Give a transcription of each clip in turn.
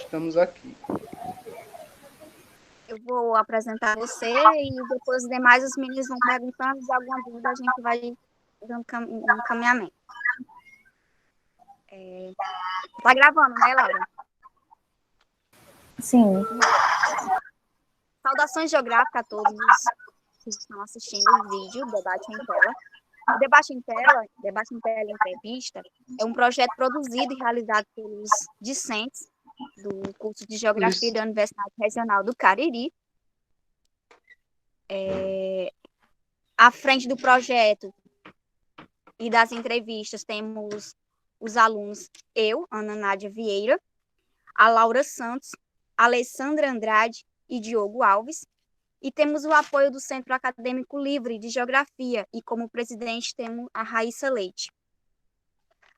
estamos aqui. Eu vou apresentar você e depois os demais os meninos vão perguntando, de alguma dúvida a gente vai dando encaminhamento. Tá gravando, né, Laura? Sim. Saudações geográficas a todos que estão assistindo o vídeo Debate em Tela. O Debate em Tela Entrevista, é um projeto produzido e realizado pelos discentes do curso de Geografia da Universidade Regional do Cariri. À frente do projeto e das entrevistas temos os alunos, eu, Ana Nádia Vieira, a Laura Santos, a Alessandra Andrade e Diogo Alves, e temos o apoio do Centro Acadêmico Livre de Geografia, e como presidente temos a Raíssa Leite.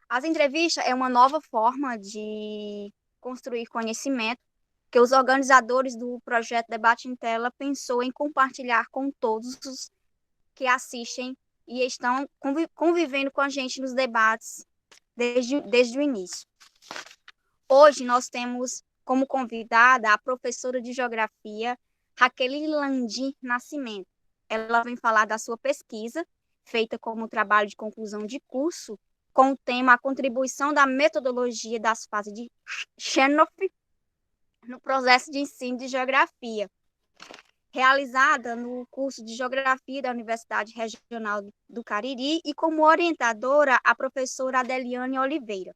As entrevistas é uma nova forma de construir conhecimento que os organizadores do projeto Debate em Tela pensou em compartilhar com todos os que assistem e estão convivendo com a gente nos debates desde o início. Hoje nós temos como convidada a professora de Geografia, Raquel Landim Nascimento. Ela vem falar da sua pesquisa, feita como trabalho de conclusão de curso, com o tema A Contribuição da Metodologia das Fases de Chernoff no processo de ensino de Geografia, realizada no curso de Geografia da Universidade Regional do Cariri e como orientadora a professora Adeliane Oliveira.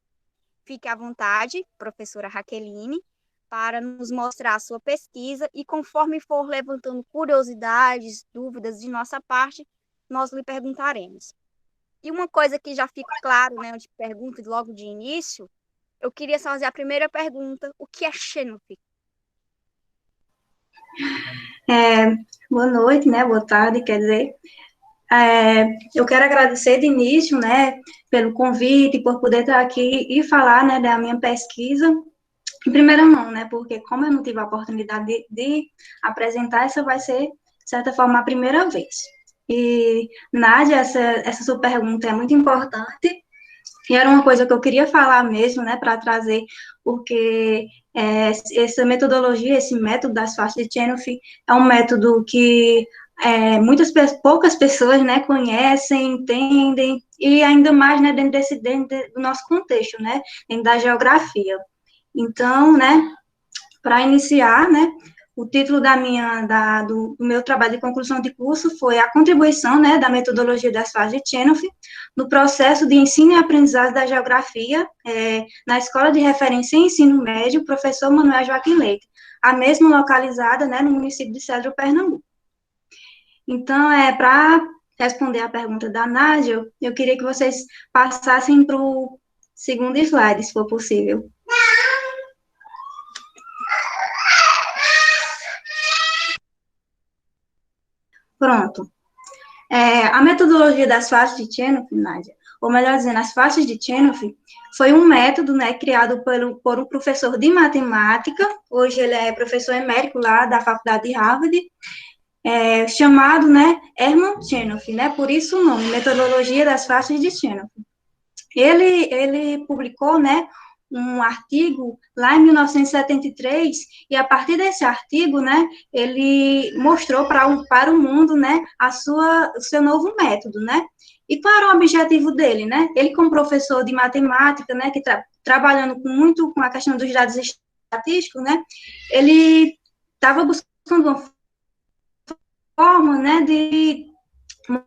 Fique à vontade, professora Raqueline, para nos mostrar a sua pesquisa e conforme for levantando curiosidades, dúvidas de nossa parte, nós lhe perguntaremos. E uma coisa que já fica claro, né, eu te pergunto logo de início, eu queria fazer a primeira pergunta, o que é Chernoff? Boa noite, né? Boa tarde, quer dizer. Eu quero agradecer de início, né, pelo convite, por poder estar aqui e falar, né, da minha pesquisa em primeira mão, né, porque como eu não tive a oportunidade de apresentar, essa vai ser, de certa forma, a primeira vez. E, Nádia, essa sua pergunta é muito importante, e era uma coisa que eu queria falar mesmo, né, para trazer, porque essa metodologia, esse método das faces de Chernoff é um método que poucas pessoas, né, conhecem, entendem, e ainda mais, né, dentro do nosso contexto, né, dentro da geografia. Então, né, para iniciar, né, o título do meu trabalho de conclusão de curso foi a contribuição, né, da metodologia das fases de Chernoff no processo de ensino e aprendizagem da geografia na Escola de Referência em Ensino Médio, professor Manuel Joaquim Leite, a mesma localizada, né, no município de Cedro, Pernambuco. Então, para responder a pergunta da Nádia, eu queria que vocês passassem para o segundo slide, se for possível. Pronto. A metodologia das faces de Chernoff, Nádia, ou melhor dizendo, as faces de Chernoff, foi um método, né, criado por um professor de matemática, hoje ele é professor emérito lá da Faculdade de Harvard, chamado, né, Hermann Chernoff, né, por isso o nome, Metodologia das Faces de Chernoff. Ele publicou, né, um artigo lá em 1973, e a partir desse artigo, né, ele mostrou para o mundo, né, o seu novo método, né, e qual era o objetivo dele, né, ele como professor de matemática, né, que trabalhando muito com a questão dos dados estatísticos, né, ele estava buscando uma forma, né, de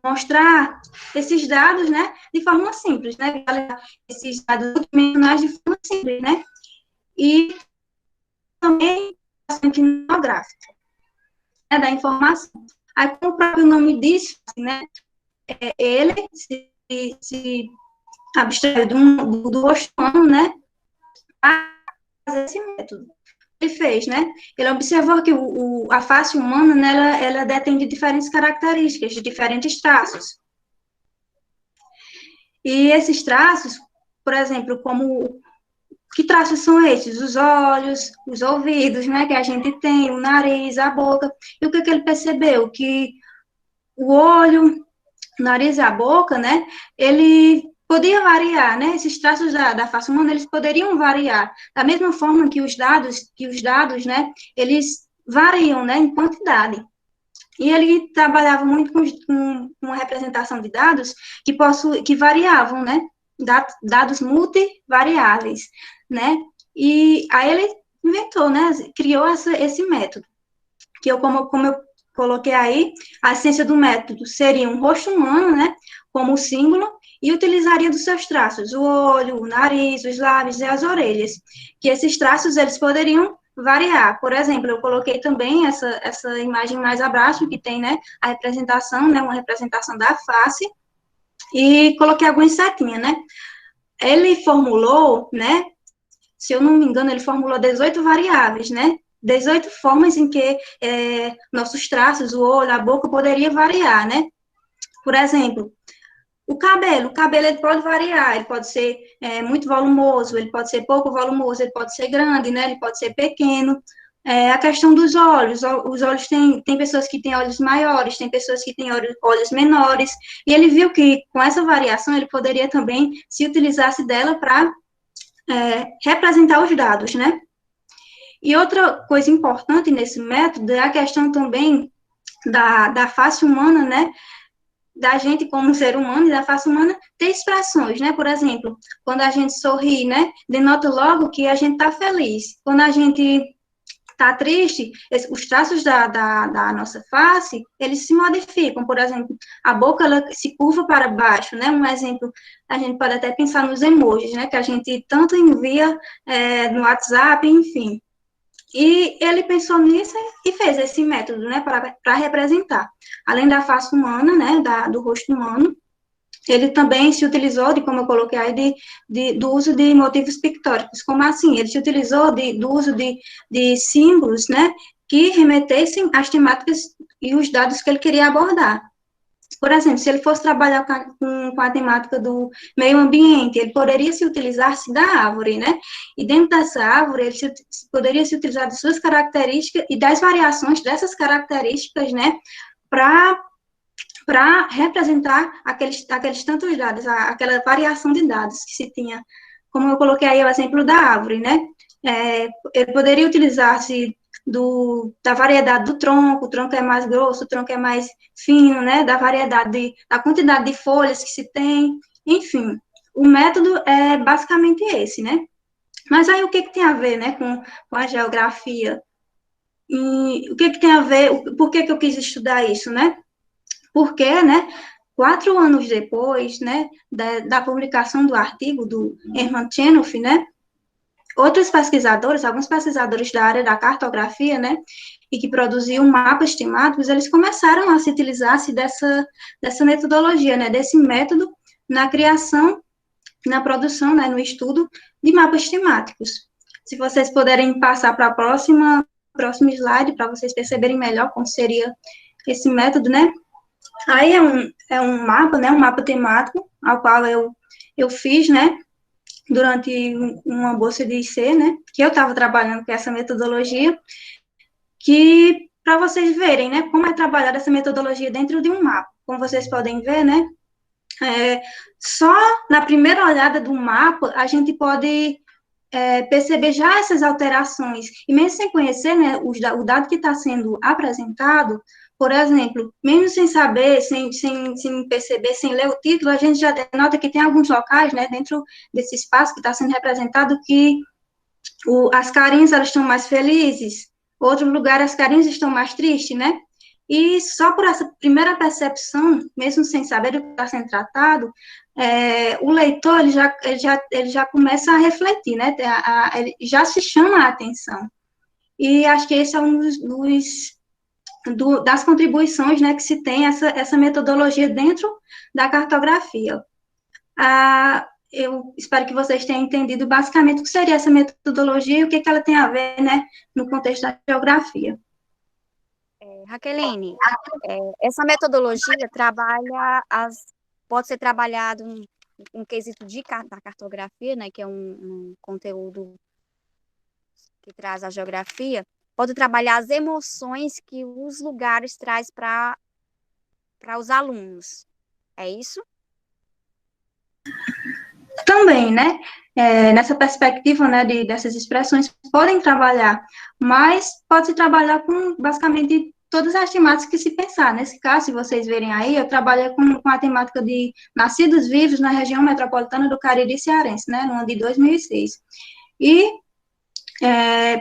mostrar esses dados, né, de forma simples, né, esses dados dimensionais de forma simples, né, e também etnográfica, né, da informação. Aí, como o próprio nome diz, né, ele se abstraiu do oceano, né, para fazer esse método. Ele fez, né? Ele observou que a face humana, né, ela detém de diferentes características, de diferentes traços. E esses traços, por exemplo, que traços são esses? Os olhos, os ouvidos, né, que a gente tem, o nariz, a boca. E o que ele percebeu? Que o olho, o nariz e a boca, né, ele podia variar, né? Esses traços da face humana, eles poderiam variar, da mesma forma que os dados, né, eles variam, né, em quantidade. E ele trabalhava muito com uma representação de dados que variavam, né? Dados multivariáveis, né? E aí ele inventou, né? Criou esse método, que como eu coloquei aí, a essência do método seria um rosto humano, né? Como símbolo, e utilizaria dos seus traços, o olho, o nariz, os lábios e as orelhas, que esses traços, eles poderiam variar. Por exemplo, eu coloquei também essa imagem mais abaixo, que tem, né, a representação, né, uma representação da face, e coloquei algumas setinhas, né. Ele formulou, né, se eu não me engano, ele formulou 18 variáveis, né, 18 formas em que nossos traços, o olho, a boca, poderia variar, né. Por exemplo, o cabelo ele pode variar, ele pode ser muito volumoso, ele pode ser pouco volumoso, ele pode ser grande, né? Ele pode ser pequeno. A questão dos olhos, os olhos tem pessoas que têm olhos maiores, tem pessoas que têm olhos menores, e ele viu que com essa variação ele poderia também se utilizasse dela para representar os dados, né? E outra coisa importante nesse método é a questão também da face humana, né? Da gente como ser humano e da face humana ter expressões, né? Por exemplo, quando a gente sorri, né? Denota logo que a gente está feliz. Quando a gente está triste, os traços da nossa face, eles se modificam. Por exemplo, a boca, ela se curva para baixo, né? Um exemplo, a gente pode até pensar nos emojis, né? Que a gente tanto envia no WhatsApp, enfim. E ele pensou nisso e fez esse método, né, para representar. Além da face humana, né, do rosto humano, ele também se utilizou de, como eu coloquei aí, do uso de motivos pictóricos. Como assim? Ele se utilizou do uso de símbolos, né, que remetessem às temáticas e os dados que ele queria abordar. Por exemplo, se ele fosse trabalhar com a temática do meio ambiente, ele poderia se utilizar-se da árvore, né? E dentro dessa árvore, ele poderia se utilizar de suas características e das variações dessas características, né? Para representar aqueles tantos dados, aquela variação de dados que se tinha. Como eu coloquei aí o exemplo da árvore, né? Ele poderia utilizar-se da variedade do tronco, o tronco é mais grosso, o tronco é mais fino, né, da quantidade de folhas que se tem, enfim, o método é basicamente esse, né, mas aí o que tem a ver, né, com a geografia, e o que tem a ver, por que eu quis estudar isso, né, porque, né, 4 anos depois, né, da publicação do artigo do Hermann Tschenhoff, né, outros pesquisadores, alguns pesquisadores da área da cartografia, né, e que produziam mapas temáticos, eles começaram a se utilizar-se dessa metodologia, né, desse método na criação, na produção, né, no estudo de mapas temáticos. Se vocês puderem passar para a próximo slide, para vocês perceberem melhor como seria esse método, né, aí é um mapa, né, um mapa temático, ao qual eu fiz, né, durante uma bolsa de IC, né, que eu estava trabalhando com essa metodologia, que para vocês verem, né, como é trabalhada essa metodologia dentro de um mapa. Como vocês podem ver, né, só na primeira olhada do mapa a gente pode perceber já essas alterações, e mesmo sem conhecer, né, o dado que está sendo apresentado, por exemplo, mesmo sem saber, sem perceber, sem ler o título, a gente já denota que tem alguns locais, né, dentro desse espaço que está sendo representado, que as carinhas, elas estão mais felizes, outro lugar as carinhas estão mais tristes, né? E só por essa primeira percepção, mesmo sem saber o que está sendo tratado, o leitor ele já começa a refletir, né? Ele já se chama a atenção. E acho que esse é um das contribuições, né, que se tem essa metodologia dentro da cartografia. Eu espero que vocês tenham entendido basicamente o que seria essa metodologia e o que ela tem a ver, né, no contexto da geografia. Raqueline, essa metodologia pode ser trabalhado um quesito da cartografia, né, que é um conteúdo que traz a geografia, pode trabalhar as emoções que os lugares traz para os alunos. É isso? também, né, nessa perspectiva, né, dessas expressões, podem trabalhar, mas pode-se trabalhar com, basicamente, todas as temáticas que se pensar. Nesse caso, se vocês verem aí, eu trabalhei com a temática de nascidos vivos na região metropolitana do Cariri Cearense, né, no ano de 2006. E,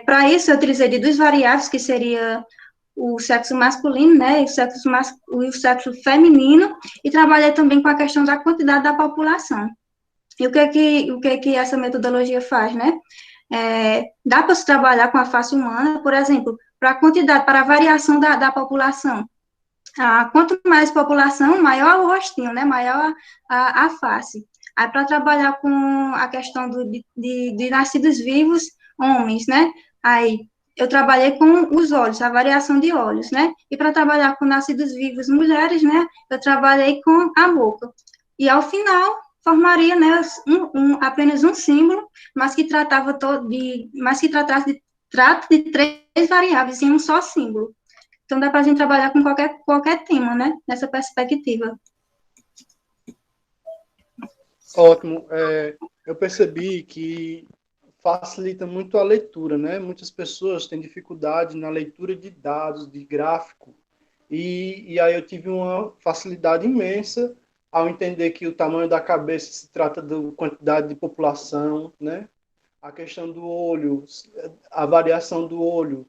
para isso, eu utilizei de duas variáveis, que seria o sexo masculino, né, e o sexo feminino, e trabalhei também com a questão da quantidade da população. E o que essa metodologia faz, né? Dá para se trabalhar com a face humana, por exemplo, para a quantidade, para a variação da população. Quanto mais população, maior o rostinho, né? Maior a face. Aí, para trabalhar com a questão de nascidos vivos, homens, né? Aí, eu trabalhei com os olhos, a variação de olhos, né? E para trabalhar com nascidos vivos, mulheres, né? Eu trabalhei com a boca. E, ao final, formaria, né, apenas um símbolo, mas que trata de três variáveis em um só símbolo. Então, dá para a gente trabalhar com qualquer tema, né, nessa perspectiva. Ótimo. Eu percebi que facilita muito a leitura, né? Muitas pessoas têm dificuldade na leitura de dados, de gráfico, e aí eu tive uma facilidade imensa ao entender que o tamanho da cabeça se trata da quantidade de população, né? A questão do olho, a variação do olho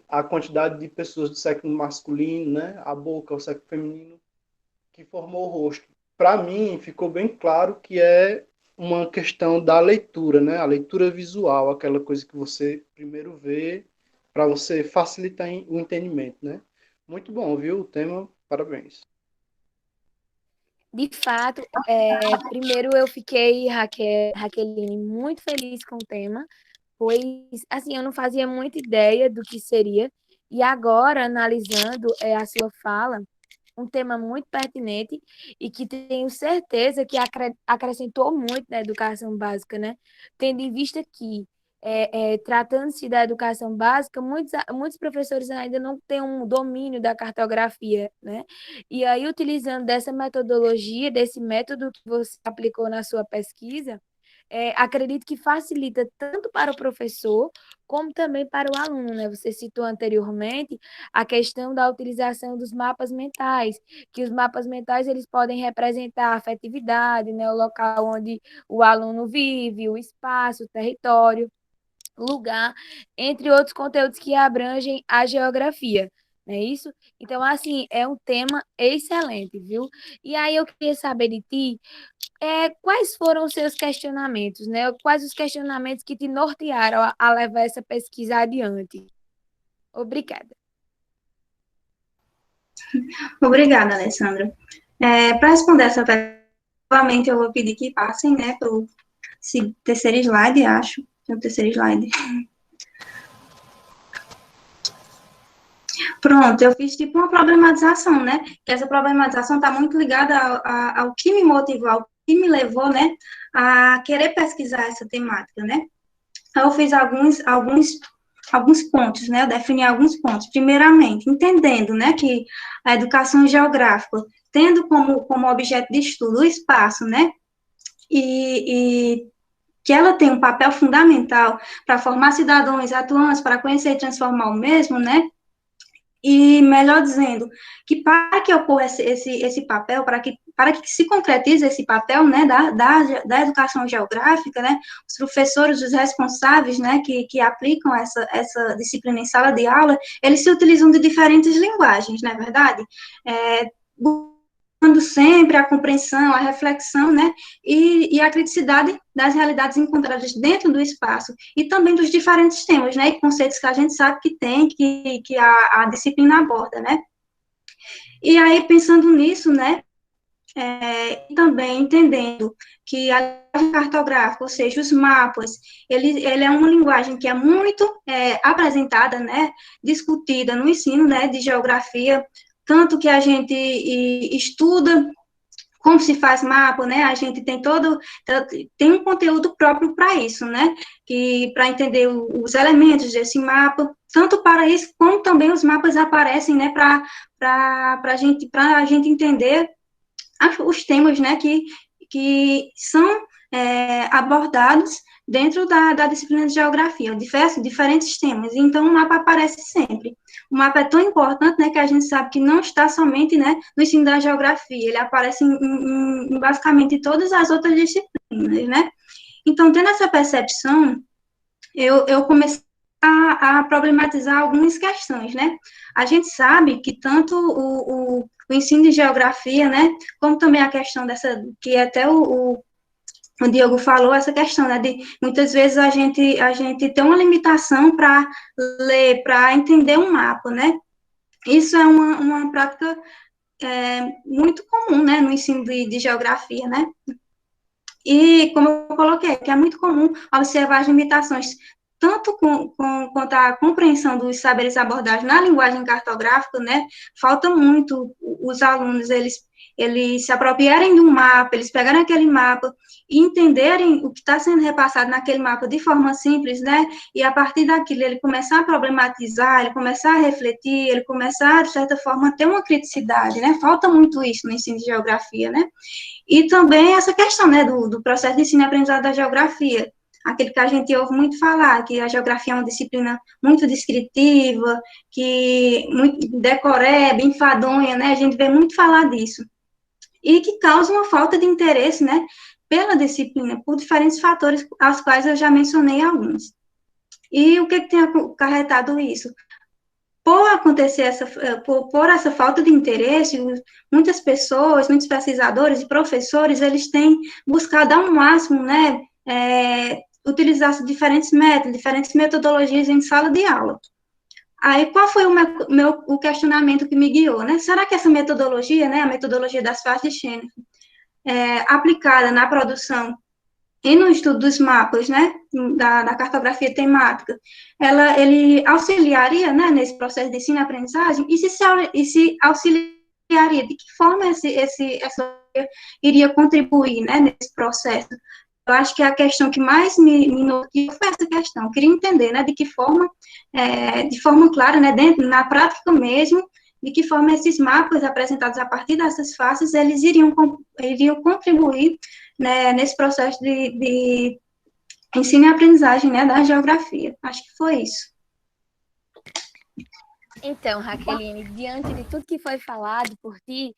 a quantidade de pessoas do sexo masculino, né? A boca, o sexo feminino, que formou o rosto. Para mim, ficou bem claro que é uma questão da leitura, né? A leitura visual, aquela coisa que você primeiro vê para você facilitar o entendimento, né? Muito bom, viu? O tema, parabéns. De fato, primeiro eu fiquei, Raqueline, muito feliz com o tema, pois, assim, eu não fazia muita ideia do que seria, e agora, analisando a sua fala, um tema muito pertinente e que tenho certeza que acrescentou muito na educação básica, né? Tendo em vista que, tratando-se da educação básica, muitos professores ainda não têm um domínio da cartografia, né? E aí, utilizando dessa metodologia, desse método que você aplicou na sua pesquisa, acredito que facilita tanto para o professor como também para o aluno, né? Você citou anteriormente a questão da utilização dos mapas mentais, que os mapas mentais eles podem representar a afetividade, né? O local onde o aluno vive, o espaço, o território, lugar, entre outros conteúdos que abrangem a geografia. Não é isso? Então, assim, é um tema excelente, viu? E aí eu queria saber de ti, quais foram os seus questionamentos, né? Quais os questionamentos que te nortearam a levar essa pesquisa adiante? Obrigada. Obrigada, Alessandra. Para responder essa pergunta, novamente eu vou pedir que passem, né, para o terceiro slide, acho. Tem o terceiro slide. Pronto, eu fiz tipo uma problematização, né? Que essa problematização está muito ligada ao que me motivou, ao que me levou, né, a querer pesquisar essa temática, né? Então, eu fiz alguns pontos, né? Eu defini alguns pontos. Primeiramente, entendendo, né, que a educação geográfica, tendo como objeto de estudo o espaço, né? E que ela tem um papel fundamental para formar cidadãos atuantes, para conhecer e transformar o mesmo, né? E, melhor dizendo, que para que ocorra esse papel, para que se concretize esse papel, né, da educação geográfica, né, os professores, os responsáveis, né, que aplicam essa disciplina em sala de aula, eles se utilizam de diferentes linguagens, não é verdade? Buscando sempre a compreensão, a reflexão, né, e a criticidade das realidades encontradas dentro do espaço, e também dos diferentes temas, né, e conceitos que a gente sabe que tem, que a disciplina aborda, né. E aí, pensando nisso, né, também entendendo que a linguagem cartográfica, ou seja, os mapas, ele é uma linguagem que é muito apresentada, né, discutida no ensino, né, de geografia, tanto que a gente estuda como se faz mapa, né? A gente tem um conteúdo próprio para isso, né? Que para entender os elementos desse mapa, tanto para isso como também os mapas aparecem, né? Para a gente entender os temas, né? Que são abordados dentro da disciplina de geografia, diferentes temas. Então, o mapa aparece sempre. O mapa é tão importante, né, que a gente sabe que não está somente, né, no ensino da geografia, ele aparece em basicamente todas as outras disciplinas, né? Então, tendo essa percepção, eu comecei a problematizar algumas questões, né? A gente sabe que tanto o ensino de geografia, né, como também a questão dessa, que até o Diogo falou, essa questão, né, de muitas vezes a gente tem uma limitação para ler, para entender um mapa, né? Isso é uma prática muito comum, né, no ensino de geografia, né? E, como eu coloquei, que é muito comum observar as limitações, tanto quanto a compreensão dos saberes abordados na linguagem cartográfica, né? Falta muito os alunos, eles se apropriarem de um mapa, eles pegarem aquele mapa e entenderem o que está sendo repassado naquele mapa de forma simples, né? E a partir daquilo ele começar a problematizar, ele começar a refletir, ele começar, de certa forma, a ter uma criticidade, né? Falta muito isso no ensino de geografia, né? E também essa questão, né, do processo de ensino e aprendizado da geografia, aquele que a gente ouve muito falar, que a geografia é uma disciplina muito descritiva, que muito decoreba, enfadonha, né, a gente vê muito falar disso, e que causa uma falta de interesse, né, pela disciplina, por diferentes fatores, aos quais eu já mencionei alguns. E o que tem acarretado isso? Por acontecer por essa falta de interesse, muitas pessoas, muitos pesquisadores e professores, eles têm buscado ao máximo, né, utilizar diferentes métodos, diferentes metodologias em sala de aula. Aí, qual foi o questionamento que me guiou, né? Será que essa metodologia, né, a metodologia das fases de Schoenfeld, aplicada na produção e no estudo dos mapas, né, da cartografia temática, ele auxiliaria, né, nesse processo de ensino e aprendizagem, e se auxiliaria, de que forma essa iria contribuir, né, nesse processo? Eu acho que a questão que mais me norteou foi essa questão, eu queria entender, né, de forma clara, né, na prática mesmo, de que forma esses mapas apresentados a partir dessas faces, eles iriam contribuir, né, nesse processo de ensino e aprendizagem, né, da geografia. Acho que foi isso. Então, Raqueline, diante de tudo que foi falado por ti,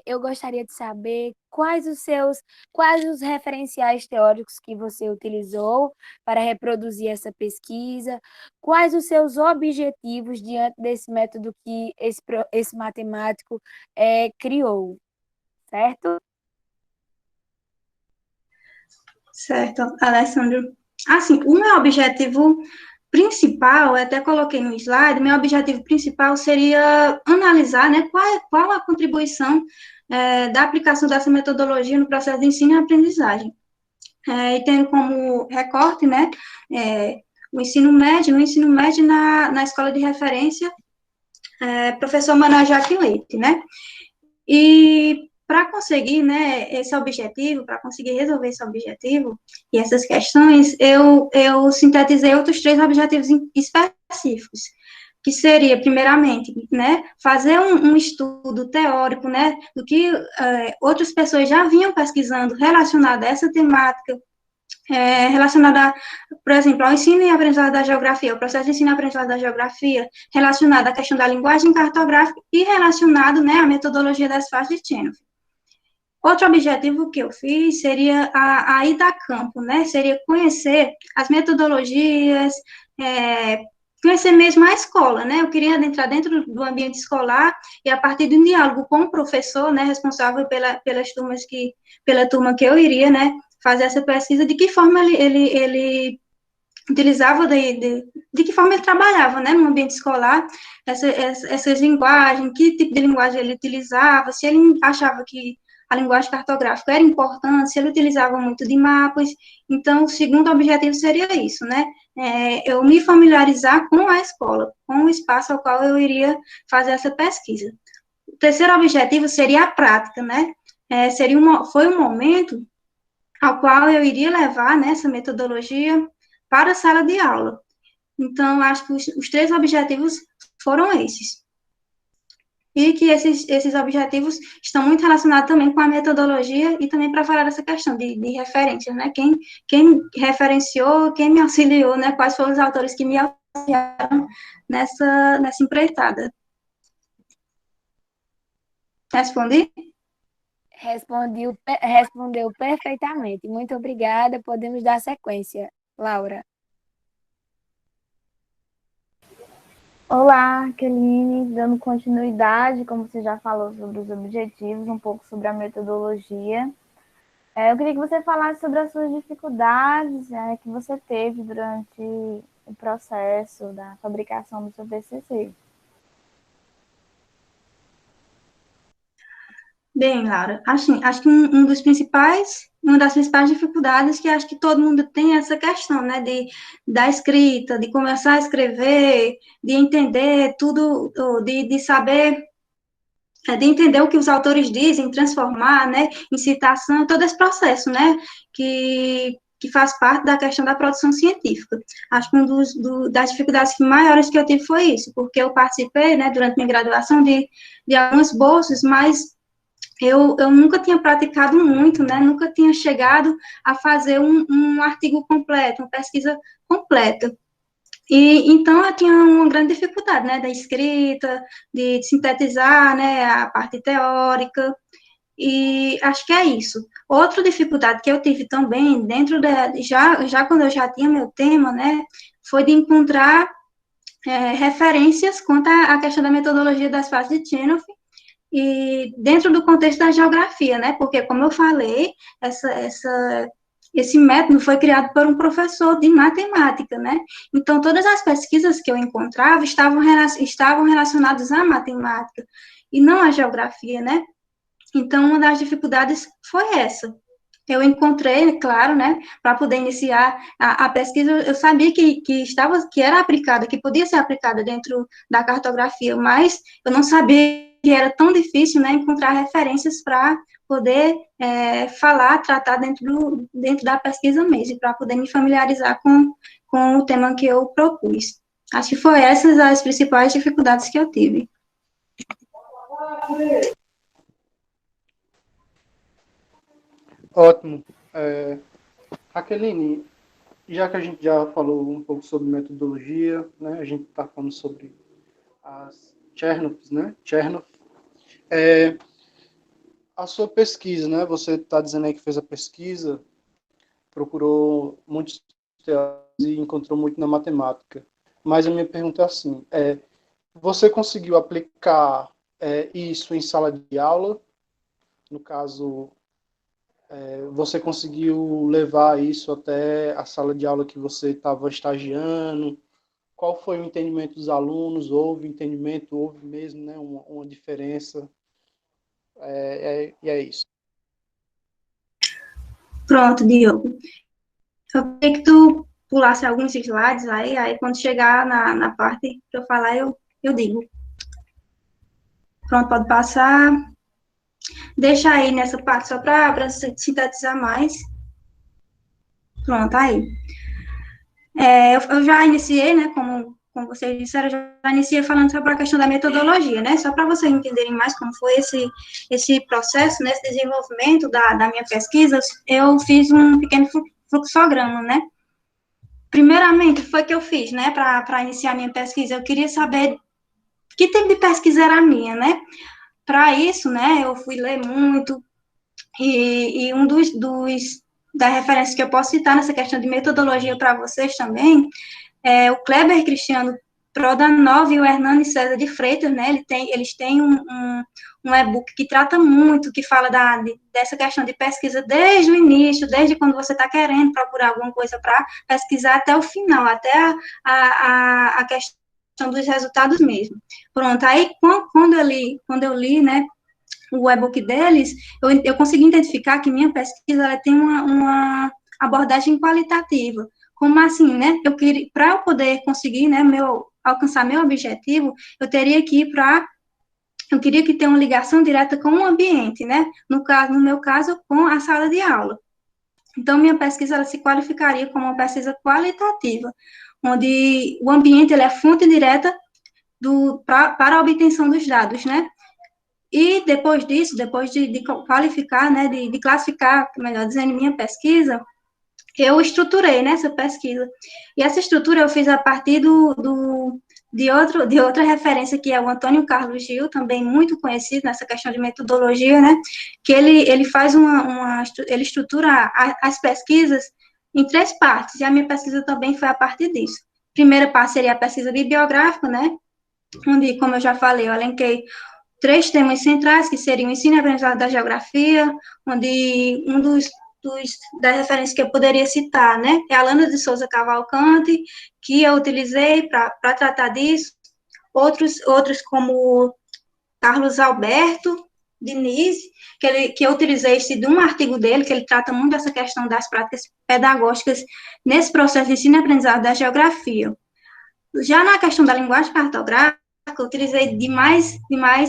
eu gostaria de saber quais os referenciais teóricos que você utilizou para reproduzir essa pesquisa, quais os seus objetivos diante desse método que esse matemático criou, certo? Certo, Alessandro. Assim, o meu objetivo principal, eu até coloquei no slide, meu objetivo principal seria analisar, né, qual a contribuição da aplicação dessa metodologia no processo de ensino e aprendizagem. E tendo como recorte, né, o ensino médio na escola de referência, professor Manuel Joaquim Leite, né, e para conseguir, né, esse objetivo, para conseguir resolver esse objetivo e essas questões, eu sintetizei outros 3 objetivos específicos, que seria, primeiramente, né, fazer um estudo teórico, né, do que outras pessoas já vinham pesquisando relacionado a essa temática, relacionada, por exemplo, ao ensino e aprendizado da geografia, o processo de ensino e aprendizado da geografia, relacionado à questão da linguagem cartográfica e relacionado, né, à metodologia das fases de Schoenfeld. Outro objetivo que eu fiz seria a ida a campo, né, seria conhecer as metodologias, conhecer mesmo a escola, né, eu queria entrar dentro do ambiente escolar e a partir de um diálogo com o professor, né, responsável pela turma que eu iria, né, fazer essa pesquisa, de que forma ele utilizava, de que forma ele trabalhava, né, no ambiente escolar, essas linguagens, que tipo de linguagem ele utilizava, se ele achava que a linguagem cartográfica era importante, se ele utilizava muito de mapas. Então, o segundo objetivo seria isso, né, eu me familiarizar com a escola, com o espaço ao qual eu iria fazer essa pesquisa. O terceiro objetivo seria a prática, né, foi um momento ao qual eu iria levar, né, essa metodologia para a sala de aula. Então, acho que os 3 objetivos foram esses. e que esses objetivos estão muito relacionados também com a metodologia e também para falar dessa questão de referências, né? Quem referenciou, quem me auxiliou, né? Quais foram os autores que me auxiliaram nessa empreitada. Respondi? Respondeu perfeitamente. Muito obrigada. Podemos dar sequência, Laura. Olá, Keline, dando continuidade, como você já falou sobre os objetivos, um pouco sobre a metodologia. Eu queria que você falasse sobre as suas dificuldades que você teve durante o processo da fabricação do seu TCC. Bem, Laura, acho que uma das principais dificuldades que acho que todo mundo tem é essa questão, né, da escrita, de começar a escrever, de entender tudo, de saber, de entender o que os autores dizem, transformar, né, em citação, todo esse processo, né, que faz parte da questão da produção científica. Acho que das dificuldades maiores que eu tive foi isso, porque eu participei, né, durante minha graduação de algumas bolsas, mas eu nunca tinha praticado muito, né? Nunca tinha chegado a fazer um artigo completo, uma pesquisa completa. E então eu tinha uma grande dificuldade, né? Da escrita, de sintetizar, né? A parte teórica. E acho que é isso. Outra dificuldade que eu tive também, já quando eu já tinha meu tema, né? Foi de encontrar referências quanto à questão da metodologia das fases de Chenoweth, e dentro do contexto da geografia, né? Porque, como eu falei, esse método foi criado por um professor de matemática, né? Então, todas as pesquisas que eu encontrava estavam relacionadas à matemática e não à geografia, né? Então, uma das dificuldades foi essa. Eu encontrei, claro, né, para poder iniciar a pesquisa, eu sabia que era aplicada, que podia ser aplicada dentro da cartografia, mas eu não sabia que era tão difícil, né, encontrar referências para poder tratar dentro da pesquisa mesmo, para poder me familiarizar com o tema que eu propus. Acho que foi essas as principais dificuldades que eu tive. Ótimo. Raqueline, já que a gente já falou um pouco sobre metodologia, né, a gente está falando sobre as Chernobyl, né? Chernobyl. A sua pesquisa, né? Você está dizendo aí que fez a pesquisa, procurou muitos teóricos e encontrou muito na matemática. Mas a minha pergunta é assim, você conseguiu aplicar isso em sala de aula? No caso, você conseguiu levar isso até a sala de aula que você estava estagiando? Qual foi o entendimento dos alunos? Houve entendimento? Houve mesmo, né, uma diferença? E é isso. Pronto, Diogo. Eu queria que tu pulasse alguns slides aí quando chegar na parte que eu falar, eu digo. Pronto, pode passar. Deixa aí nessa parte só para sintetizar mais. Pronto, aí. Eu já iniciei, né, como vocês disseram, já iniciei falando sobre a questão da metodologia, né, só para vocês entenderem mais como foi esse processo, né, esse desenvolvimento da minha pesquisa, eu fiz um pequeno fluxograma, né. Primeiramente, foi o que eu fiz, né, para iniciar a minha pesquisa, eu queria saber que tipo de pesquisa era a minha, né. Para isso, né, eu fui ler muito, e um das referências que eu posso citar nessa questão de metodologia para vocês também é o Kleber Cristiano Prodanov e o Hernani César de Freitas, né? Eles têm um e-book que trata muito, que fala dessa questão de pesquisa desde o início, desde quando você está querendo procurar alguma coisa para pesquisar até o final, até a questão dos resultados mesmo. Pronto, aí quando eu li, né, o e-book deles, eu consegui identificar que minha pesquisa ela tem uma abordagem qualitativa. Como assim, né? Para eu poder conseguir, né, alcançar meu objetivo, eu queria que tenha uma ligação direta com o ambiente, né? No meu caso, com a sala de aula. Então, minha pesquisa ela se qualificaria como uma pesquisa qualitativa, onde o ambiente ele é a fonte direta para a obtenção dos dados, né? E depois disso, depois de qualificar, né, de classificar, melhor dizendo, minha pesquisa, eu estruturei, né, essa pesquisa. E essa estrutura eu fiz a partir de outra referência, que é o Antônio Carlos Gil, também muito conhecido nessa questão de metodologia, né, que ele faz ele estrutura as pesquisas em 3 partes, e a minha pesquisa também foi a partir disso. Primeira parte seria a pesquisa bibliográfica, né, onde, como eu já falei, eu elenquei 3 temas centrais, que seriam o ensino e aprendizado da geografia, onde das referências que eu poderia citar, né, é a Alana de Souza Cavalcante, que eu utilizei para tratar disso, outros como Carlos Alberto Diniz, que eu utilizei de um artigo dele, que ele trata muito dessa questão das práticas pedagógicas nesse processo de ensino e aprendizado da geografia. Já na questão da linguagem cartográfica, eu utilizei demais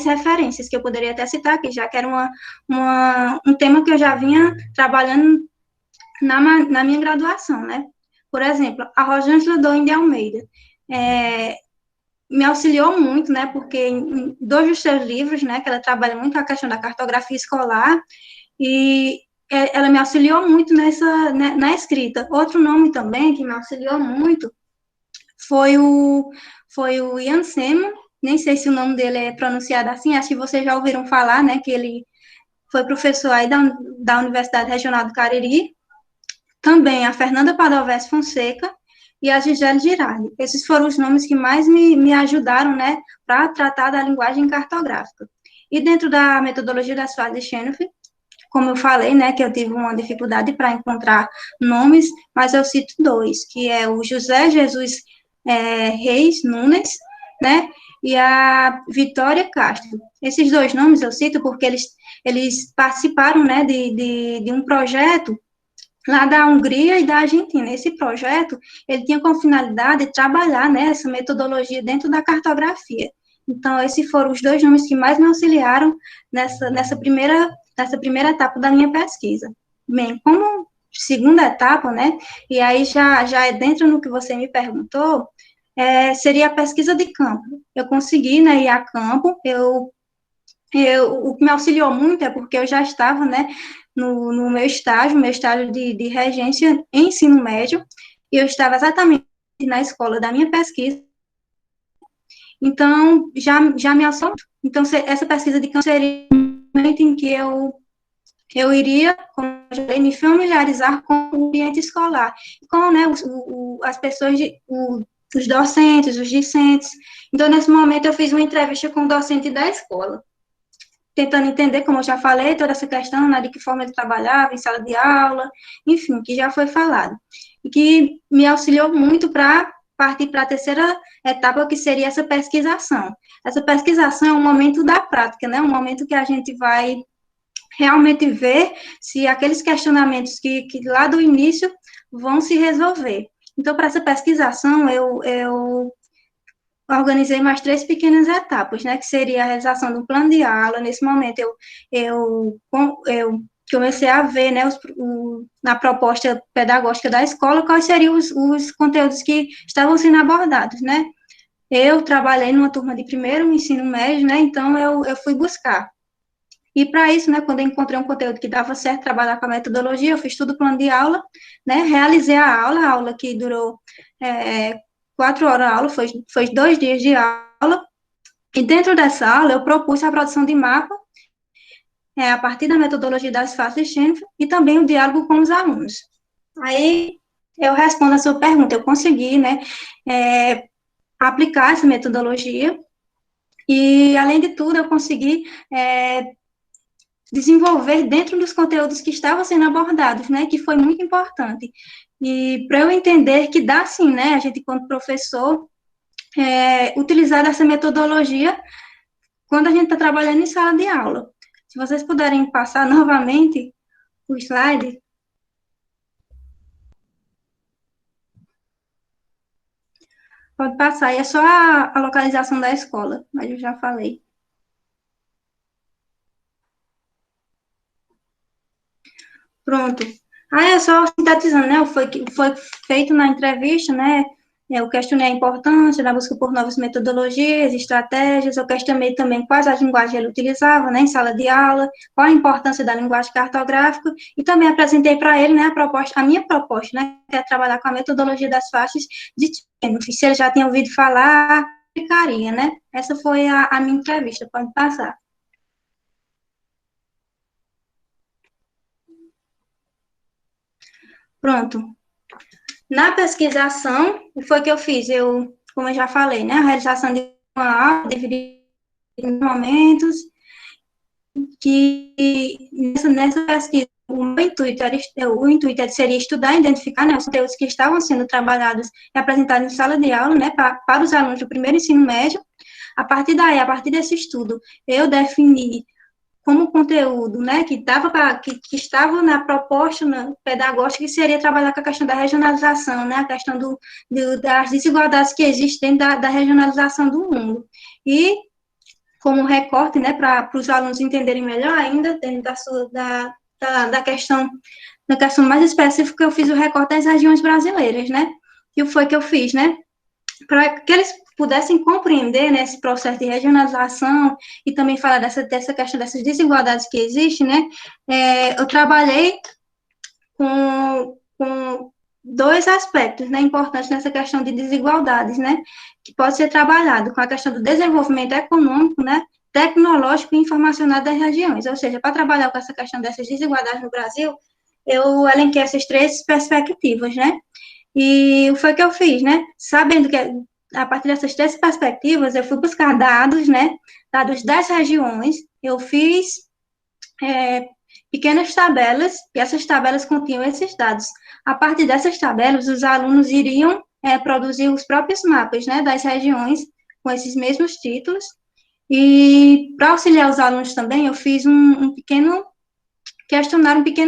referências, que eu poderia até citar aqui, já que era um tema que eu já vinha trabalhando na minha graduação, né? Por exemplo, a Rosângela Doim de Almeida me auxiliou muito, né? Porque em 2 dos seus livros, né, que ela trabalha muito a questão da cartografia escolar, e ela me auxiliou muito na escrita. Outro nome também que me auxiliou muito foi o Ian Sema, nem sei se o nome dele é pronunciado assim, acho que vocês já ouviram falar, né, que ele foi professor aí da Universidade Regional do Cariri, também a Fernanda Padovese Fonseca e a Gisele Girardi. Esses foram os nomes que mais me ajudaram, né, para tratar da linguagem cartográfica. E dentro da metodologia das fases de Chenoweth, como eu falei, né, que eu tive uma dificuldade para encontrar nomes, mas eu cito 2, que é o José Jesus Reis Nunes, né, e a Vitória Castro. Esses 2 nomes eu cito porque eles participaram, né, de um projeto lá da Hungria e da Argentina. Esse projeto, ele tinha como finalidade trabalhar, né, essa metodologia dentro da cartografia. Então, esses foram os 2 nomes que mais me auxiliaram nessa primeira etapa da minha pesquisa. Bem, como segunda etapa, né, e aí já dentro no que você me perguntou, seria a pesquisa de campo. Eu consegui, né, ir a campo, o que me auxiliou muito é porque eu já estava, né, no meu estágio de regência em ensino médio, e eu estava exatamente na escola da minha pesquisa, então já me auxiliou. Então, essa pesquisa de campo seria um momento em que eu iria, como eu já falei, me familiarizar com o ambiente escolar, com, né, as pessoas, os docentes, os discentes. Então, nesse momento, eu fiz uma entrevista com o docente da escola, tentando entender, como eu já falei, toda essa questão, né, de que forma ele trabalhava, em sala de aula, enfim, que já foi falado. E que me auxiliou muito para partir para a terceira etapa, que seria essa pesquisação. Essa pesquisação é um momento da prática, né, um momento que a gente vai realmente ver se aqueles questionamentos que lá do início vão se resolver. Então, para essa pesquisação, eu organizei mais 3 pequenas etapas, né, que seria a realização do plano de aula. Nesse momento, eu comecei a ver, né, na proposta pedagógica da escola, quais seriam os conteúdos que estavam sendo abordados, né. Eu trabalhei numa turma de primeiro ensino médio, né, então eu fui buscar. E para isso, né, quando eu encontrei um conteúdo que dava certo trabalhar com a metodologia, eu fiz tudo o plano de aula, né, realizei a aula que durou 4 horas a aula, foi 2 dias de aula, e dentro dessa aula eu propus a produção de mapa, a partir da metodologia das fases de Chenoweth, e também o diálogo com os alunos. Aí eu respondo a sua pergunta, eu consegui, né, aplicar essa metodologia, e além de tudo eu consegui desenvolver dentro dos conteúdos que estavam sendo abordados, né, que foi muito importante. E para eu entender que dá sim, né, a gente, como professor, utilizar essa metodologia quando a gente está trabalhando em sala de aula. Se vocês puderem passar novamente o slide. Pode passar, e é só a localização da escola, mas eu já falei. Pronto. Aí é só sintetizando, né? Foi feito na entrevista, né? Eu questionei a importância da busca por novas metodologias, estratégias, eu questionei também quais as linguagens ele utilizava, né, em sala de aula, qual a importância da linguagem cartográfica, e também apresentei para ele, né, a minha proposta, né, que é trabalhar com a metodologia das faixas de Tchenov. Se ele já tinha ouvido falar, explicaria, né? Essa foi a minha entrevista, pode passar. Pronto. Na pesquisação, o que foi que eu fiz? Como eu já falei, né, a realização de uma aula, dividida em momentos, que nessa pesquisa, o intuito seria estudar e identificar, né, os conteúdos que estavam sendo trabalhados e apresentados em sala de aula, né, para os alunos do primeiro ensino médio. A partir daí, a partir desse estudo, eu defini como conteúdo, né, que estava na proposta pedagógica, que seria trabalhar com a questão da regionalização, né, a questão das desigualdades que existem da regionalização do mundo. E, como recorte, né, para os alunos entenderem melhor ainda, dentro da questão mais específica, eu fiz o recorte das regiões brasileiras, né, e foi que eu fiz, né, para que eles pudessem compreender, né, esse processo de regionalização e também falar dessa questão dessas desigualdades que existem, né, eu trabalhei com dois aspectos, né, importantes nessa questão de desigualdades, né, que pode ser trabalhado com a questão do desenvolvimento econômico, né, tecnológico e informacional das regiões, ou seja, para trabalhar com essa questão dessas desigualdades no Brasil, eu elenquei essas três perspectivas, né, e o que foi que eu fiz, né, sabendo que a partir dessas três perspectivas, eu fui buscar dados, né, dados das regiões, eu fiz pequenas tabelas, e essas tabelas continham esses dados. A partir dessas tabelas, os alunos iriam produzir os próprios mapas, né, das regiões, com esses mesmos títulos, e para auxiliar os alunos também, eu fiz um pequeno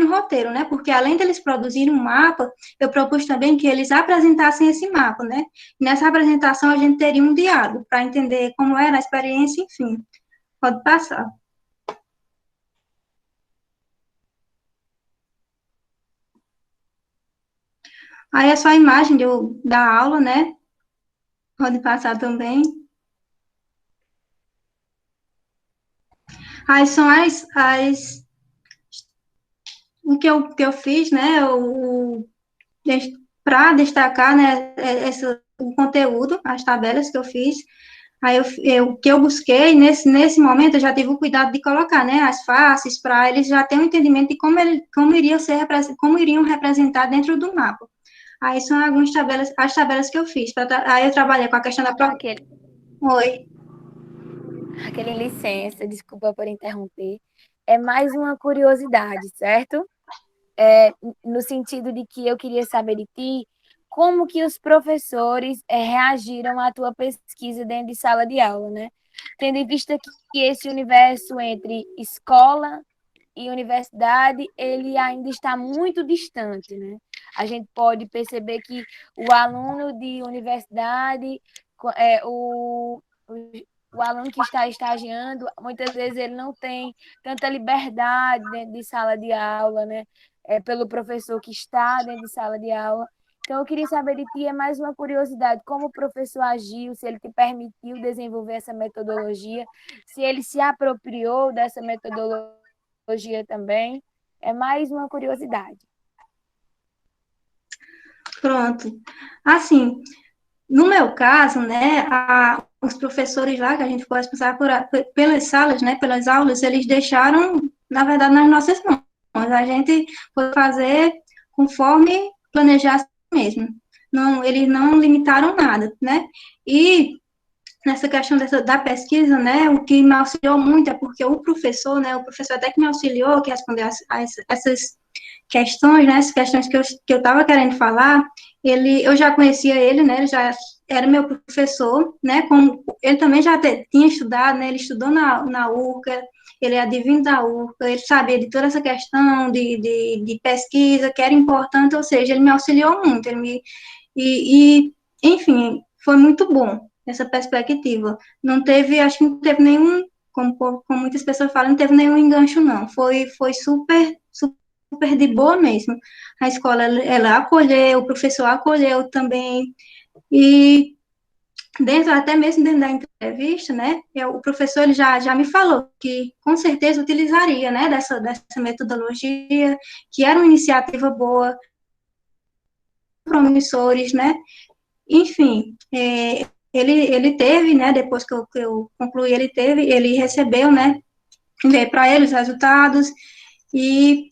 roteiro, né? Porque além deles produzirem um mapa, eu propus também que eles apresentassem esse mapa, né? E nessa apresentação a gente teria um diálogo para entender como era a experiência, enfim. Pode passar. Aí é só a imagem da aula, né? Pode passar também. Aí são o que eu fiz, né? Para destacar, né, o conteúdo, as tabelas que eu fiz, aí o que eu busquei, nesse momento, eu já tive o cuidado de colocar, né, as faces, para eles já terem um entendimento de como iriam representar dentro do mapa. Aí são as tabelas que eu fiz, aí eu trabalhei com a questão da... Oi. Aquele licença, desculpa por interromper. É mais uma curiosidade, certo? No sentido de que eu queria saber de ti como que os professores reagiram à tua pesquisa dentro de sala de aula, né? Tendo em vista que esse universo entre escola e universidade, ele ainda está muito distante, né? A gente pode perceber que o aluno de universidade, o aluno que está estagiando, muitas vezes ele não tem tanta liberdade dentro de sala de aula, né? Pelo professor que está dentro de sala de aula. Então, eu queria saber de ti, é mais uma curiosidade, como o professor agiu, se ele te permitiu desenvolver essa metodologia, se ele se apropriou dessa metodologia também, é mais uma curiosidade. Pronto. Assim, no meu caso, né, os professores lá, que a gente pode passar pelas salas, né, pelas aulas, eles deixaram, na verdade, nas nossas mãos. A gente foi fazer conforme planejasse mesmo. Não, eles não limitaram nada, né? E nessa questão da pesquisa, né, o que me auxiliou muito é porque o professor até que me auxiliou, que respondeu essas questões, né, essas questões que eu estava querendo falar, eu já conhecia ele, né, ele já era meu professor, né, como ele também já tinha estudado, né, ele estudou na URCA, ele é adivino da URCA, ele sabia de toda essa questão de pesquisa, que era importante, ou seja, ele me auxiliou muito, enfim, foi muito bom essa perspectiva. Acho que não teve nenhum, como muitas pessoas falam, não teve nenhum engancho, não, foi super de boa mesmo. A escola, ela acolheu, o professor acolheu também, E até mesmo dentro da entrevista, né, o professor ele já me falou que com certeza utilizaria, né, dessa metodologia, que era uma iniciativa boa, promissores, né, enfim, ele teve, né, depois que eu concluí, ele recebeu, né, veio para ele os resultados, e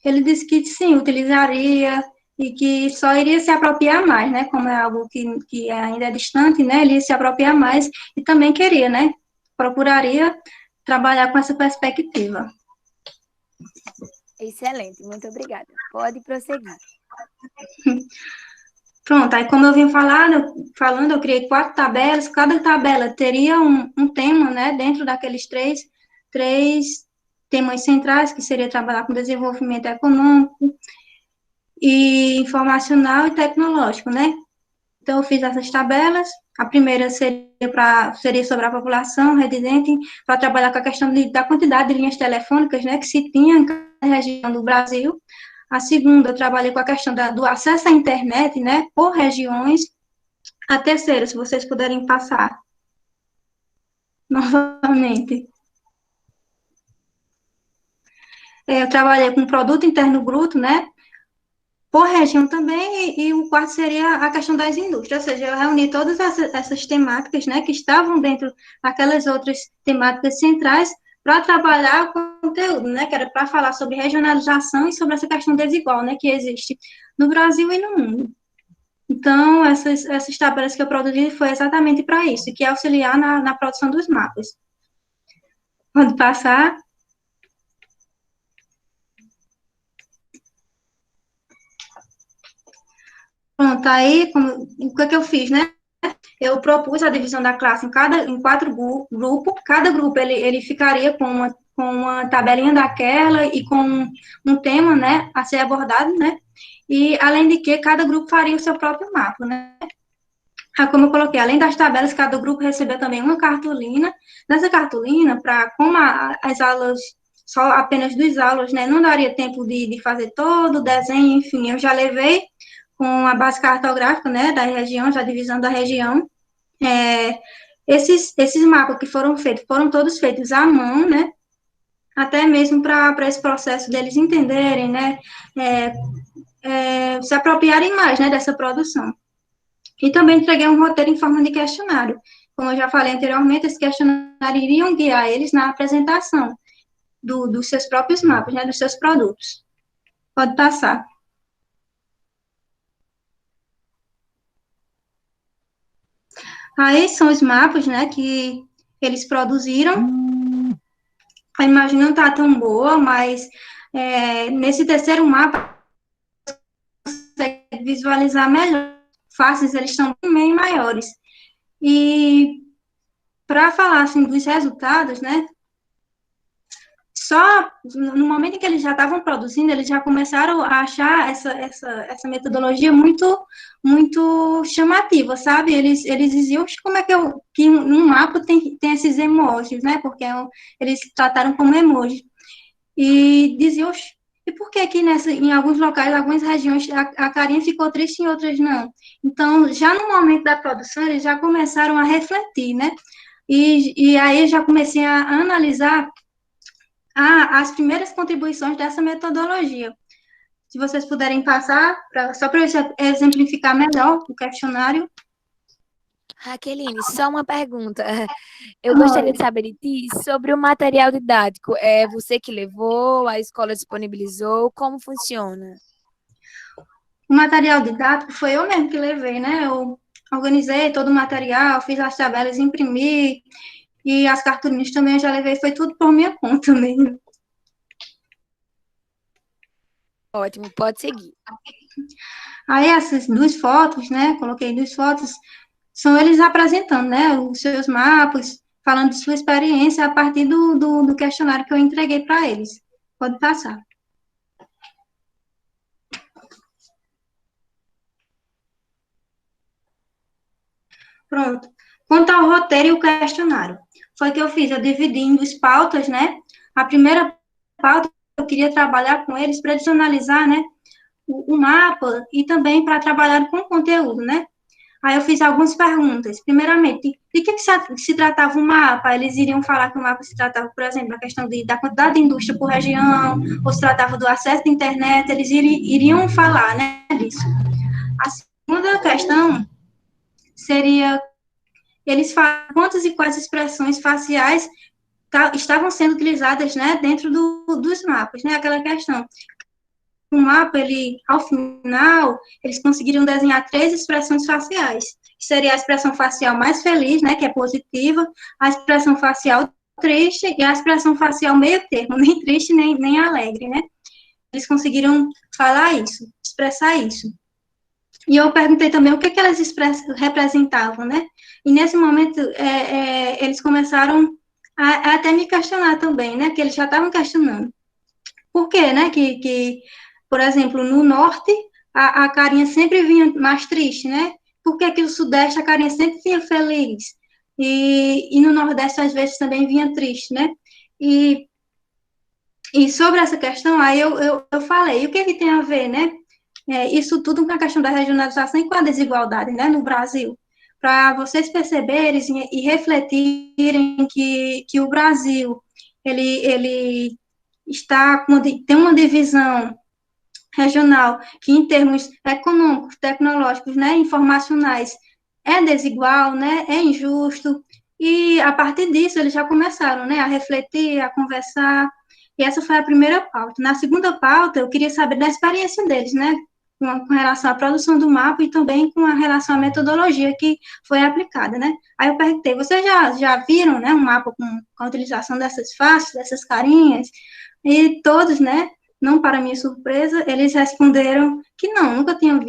ele disse que sim, utilizaria, e que só iria se apropriar mais, né, como é algo que ainda é distante, né, ele ia se apropriar mais, e também queria, né, procuraria trabalhar com essa perspectiva. Excelente, muito obrigada. Pode prosseguir. Pronto, aí como eu vim falando, eu criei 4 tabelas, cada tabela teria um tema, né, dentro daqueles três temas centrais, que seria trabalhar com desenvolvimento econômico, e informacional e tecnológico, né? Então, eu fiz essas tabelas. A primeira seria sobre a população residente, para trabalhar com a questão da quantidade de linhas telefônicas, né, que se tinha em cada região do Brasil. A segunda, eu trabalhei com a questão do acesso à internet, né, por regiões. A terceira, se vocês puderem passar novamente. Eu trabalhei com produto interno bruto, né, por região também, e o quarto seria a questão das indústrias, ou seja, eu reuni todas essas temáticas, né, que estavam dentro daquelas outras temáticas centrais, para trabalhar o conteúdo, né, que era para falar sobre regionalização e sobre essa questão desigual, né, que existe no Brasil e no mundo. Então, essas tabelas que eu produzi foi exatamente para isso, que é auxiliar na produção dos mapas. Pode passar. Pronto, aí, o que eu fiz, né? Eu propus a divisão da classe em 4 grupos, cada grupo ele ficaria com uma tabelinha daquela e com um tema, né, a ser abordado, né, e além de que cada grupo faria o seu próprio mapa, né. Como eu coloquei, além das tabelas, cada grupo recebeu também uma cartolina. Nessa cartolina, como as aulas, só apenas 2 aulas, né, não daria tempo de fazer todo o desenho, enfim, eu já levei com a base cartográfica, né, da região, já divisão da região. Esses mapas que foram feitos, foram todos feitos à mão, né, até mesmo para esse processo deles entenderem, né, se apropriarem mais, né, dessa produção. E também entreguei um roteiro em forma de questionário. Como eu já falei anteriormente, esse questionário iriam guiar eles na apresentação dos seus próprios mapas, né, dos seus produtos. Pode passar. Aí são os mapas, né, que eles produziram. A imagem não está tão boa, mas nesse terceiro mapa, você consegue visualizar melhor. Faces, eles estão bem maiores. E para falar, assim, dos resultados, né, só no momento em que eles já estavam produzindo, eles já começaram a achar essa metodologia muito chamativa, sabe? Eles diziam, como é que um mapa tem esses emojis, né? Porque eles trataram como emoji. E diziam, e por que em alguns locais, algumas regiões, a carinha ficou triste e em outras não? Então, já no momento da produção, eles já começaram a refletir, né? E aí já comecei a analisar as primeiras contribuições dessa metodologia. Se vocês puderem passar, só para eu exemplificar melhor o questionário. Raqueline, só uma pergunta. Eu gostaria de saber de ti sobre o material didático. É você que levou, a escola disponibilizou, como funciona? O material didático foi eu mesmo que levei, né? Eu organizei todo o material, fiz as tabelas, imprimi, e as cartolinas também eu já levei, foi tudo por minha conta mesmo. Ótimo, pode seguir. Aí essas 2 fotos, né? Coloquei 2 fotos, são eles apresentando, né? Os seus mapas, falando de sua experiência a partir do questionário que eu entreguei para eles. Pode passar. Pronto. Quanto ao roteiro e o questionário, foi o que eu fiz, eu dividi em 2 pautas, né? A primeira pauta, eu queria trabalhar com eles para eles analisar, né, o mapa e também para trabalhar com o conteúdo, né? Aí eu fiz algumas perguntas. Primeiramente, de que se tratava o mapa? Eles iriam falar que o mapa se tratava, por exemplo, da questão da quantidade de indústria por região, ou se tratava do acesso à internet, eles iriam falar, né, disso. A segunda questão seria, eles falam quantas e quais expressões faciais estavam sendo utilizadas, né, dentro dos mapas, né, aquela questão. O mapa, ao final, eles conseguiram desenhar 3 expressões faciais, que seria a expressão facial mais feliz, né, que é positiva, a expressão facial triste e a expressão facial meio termo, nem triste nem alegre, né. Eles conseguiram falar isso, expressar isso. E eu perguntei também o que elas representavam, né, e nesse momento eles começaram a até me questionar também, né, que eles já estavam questionando. Por quê, né, por exemplo, no norte, a carinha sempre vinha mais triste, né? Por que o sudeste, a carinha sempre vinha feliz? E no nordeste, às vezes, também vinha triste, né? E sobre essa questão, aí eu falei, o que tem a ver, né? Isso tudo com a questão da regionalização e com a desigualdade, né, no Brasil. Para vocês perceberem e refletirem que o Brasil, ele tem uma divisão regional que, em termos econômicos, tecnológicos, né, informacionais, é desigual, né, é injusto, e a partir disso eles já começaram, né, a refletir, a conversar, e essa foi a primeira pauta. Na segunda pauta, eu queria saber da experiência deles, né, com relação à produção do mapa e também com a relação à metodologia que foi aplicada, né. Aí eu perguntei, vocês já viram, né, um mapa com a utilização dessas faces, dessas carinhas? E todos, né, não para minha surpresa, eles responderam que não, nunca tinham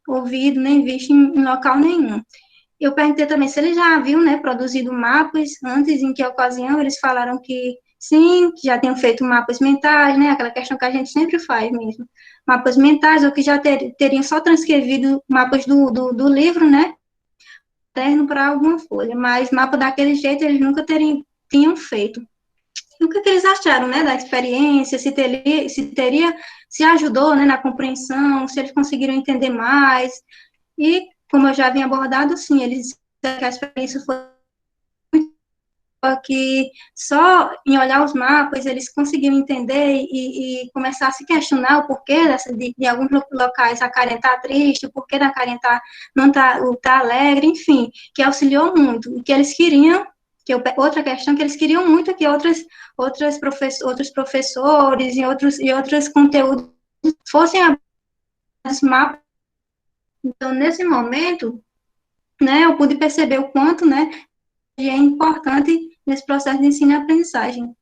ouvido, nem visto em local nenhum. Eu perguntei também se eles já haviam, né, produzido mapas antes, em que ocasião eles falaram que sim, que já tinham feito mapas mentais, né, aquela questão que a gente sempre faz mesmo, mapas mentais, ou que já teriam só transcrevido mapas do livro, né, terno para alguma folha, mas mapa daquele jeito eles nunca tinham feito. E o que eles acharam, né, da experiência, se ajudou, né, na compreensão, se eles conseguiram entender mais, e, como eu já havia abordado, sim, eles disseram que a experiência foi que só em olhar os mapas eles conseguiram entender e começar a se questionar o porquê de alguns locais a Karen está triste, o porquê da Karen não tá alegre, enfim, que auxiliou muito, e que eles queriam, outra questão que eles queriam muito é que outros professores e outros conteúdos fossem abertos mapas. Então, nesse momento, né, eu pude perceber o quanto, né, é importante nesse processo de ensino e aprendizagem.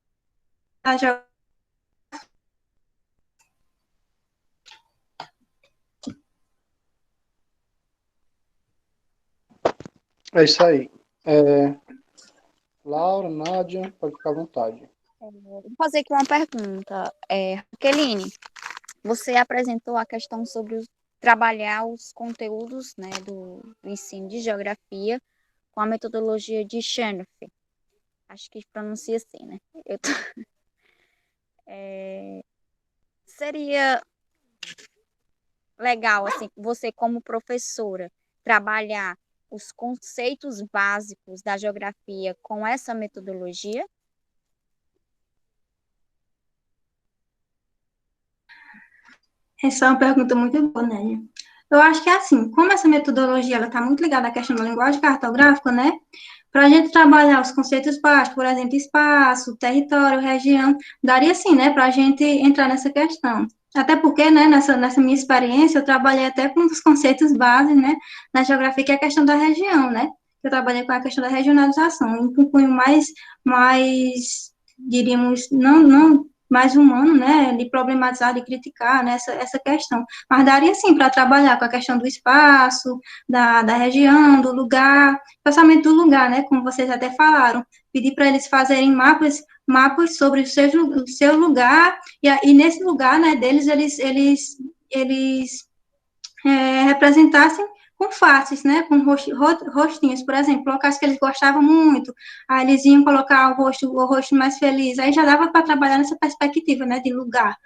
É isso aí. Laura, Nádia, pode ficar à vontade. Vou fazer aqui uma pergunta. Raqueline, você apresentou a questão sobre trabalhar os conteúdos, né, do ensino de geografia com a metodologia de Chernoff. Acho que pronuncia assim, né? Seria legal, assim, você como professora, trabalhar os conceitos básicos da geografia com essa metodologia? Essa é uma pergunta muito boa, né? Eu acho que é assim, como essa metodologia ela está muito ligada à questão da linguagem cartográfica, né? Para a gente trabalhar os conceitos básicos, por exemplo, espaço, território, região, daria sim, né, para a gente entrar nessa questão. Até porque, né, nessa minha experiência, eu trabalhei até com os conceitos básicos, né, na geografia, que é a questão da região, né? Eu trabalhei com a questão da regionalização, em um cunho mais, diríamos, não mais humano, né, de problematizar, de criticar, né, essa questão. Mas daria sim para trabalhar com a questão do espaço, da região, do lugar, especialmente do lugar, né, como vocês até falaram, pedir para eles fazerem mapas sobre o seu lugar, e nesse lugar, né, deles, eles representassem com faces, né, com rostinhos, por exemplo, locais que eles gostavam muito, aí eles iam colocar o rosto mais feliz, aí já dava para trabalhar nessa perspectiva, né, de lugar.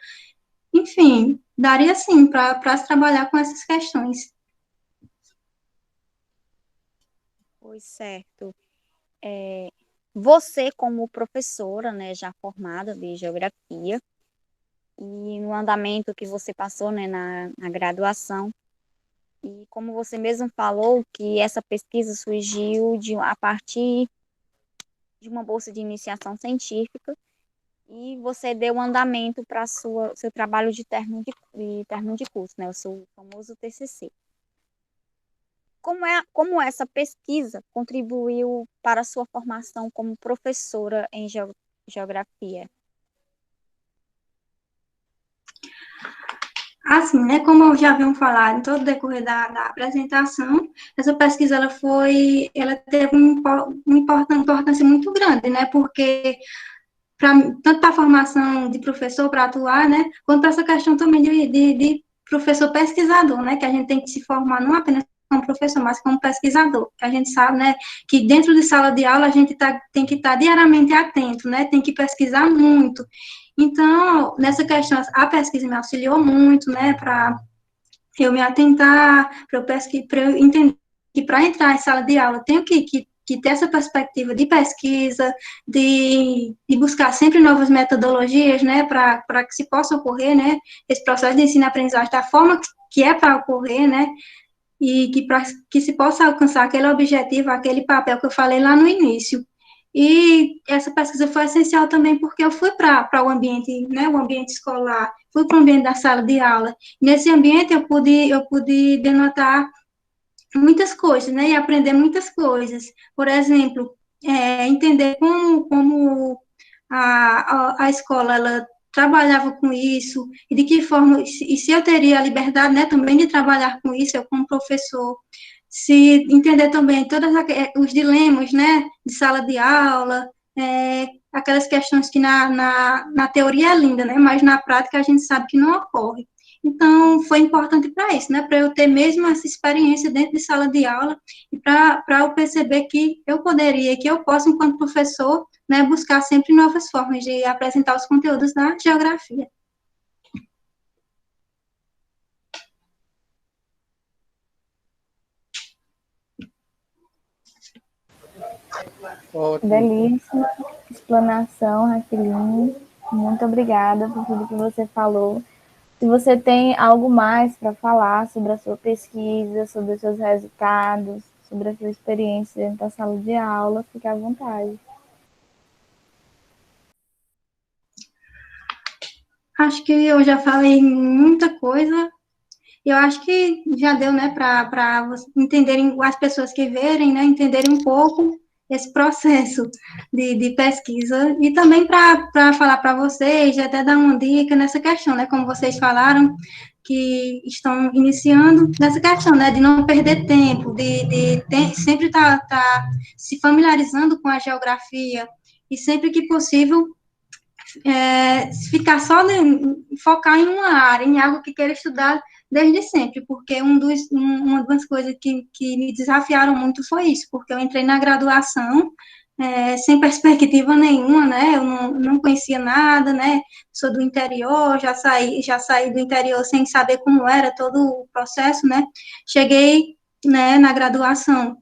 Enfim, daria sim para se trabalhar com essas questões. Pois certo. Você, como professora, né, já formada de geografia, e no andamento que você passou, né, na graduação, e como você mesmo falou, que essa pesquisa surgiu a partir de uma bolsa de iniciação científica, e você deu andamento para seu trabalho de término de curso, né, o seu famoso TCC. Como essa pesquisa contribuiu para a sua formação como professora em geografia? Assim, né, como eu já havia falado em todo o decorrer da apresentação, essa pesquisa ela teve uma importância muito grande, né, porque tanto para a formação de professor para atuar, né, quanto para essa questão também de professor pesquisador, né, que a gente tem que se formar não apenas como professor, mas como pesquisador, que a gente sabe, né, que dentro de sala de aula a gente tem que estar diariamente atento, né, tem que pesquisar muito. Então, nessa questão, a pesquisa me auxiliou muito, né, para eu me atentar, para eu entender que para entrar em sala de aula eu tenho que ter essa perspectiva de pesquisa, de buscar sempre novas metodologias, né, para que se possa ocorrer, né, esse processo de ensino-aprendizagem da forma que é para ocorrer, né, e para que se possa alcançar aquele objetivo, aquele papel que eu falei lá no início. E essa pesquisa foi essencial também porque eu fui para o ambiente, né, o ambiente escolar, fui para o ambiente da sala de aula. Nesse ambiente eu pude denotar muitas coisas, né, e aprender muitas coisas. Por exemplo, entender como a escola ela trabalhava com isso e de que forma e se eu teria a liberdade, né, também de trabalhar com isso, eu como professor, se entender também todos os dilemas, né, de sala de aula, aquelas questões que na teoria é linda, né, mas na prática a gente sabe que não ocorre. Então, foi importante para isso, né, para eu ter mesmo essa experiência dentro de sala de aula e para eu perceber que eu poderia, que eu posso, enquanto professor, né, buscar sempre novas formas de apresentar os conteúdos da geografia. Ótimo. Belíssima explanação, Raqueline. Muito obrigada por tudo que você falou. Se você tem algo mais para falar sobre a sua pesquisa, sobre os seus resultados, sobre a sua experiência dentro da sala de aula, fique à vontade. Acho que eu já falei muita coisa. Eu acho que já deu, né, para entenderem, as pessoas que verem, né, entenderem um pouco esse processo de pesquisa e também para falar para vocês, até dar uma dica nessa questão, né, como vocês falaram, que estão iniciando nessa questão, né, de não perder tempo, sempre tá se familiarizando com a geografia e sempre que possível ficar só focar em uma área, em algo que queira estudar desde sempre, porque uma das coisas que me desafiaram muito foi isso, porque eu entrei na graduação sem perspectiva nenhuma, né, eu não conhecia nada, né, sou do interior, já saí do interior sem saber como era todo o processo, né, cheguei, né, na graduação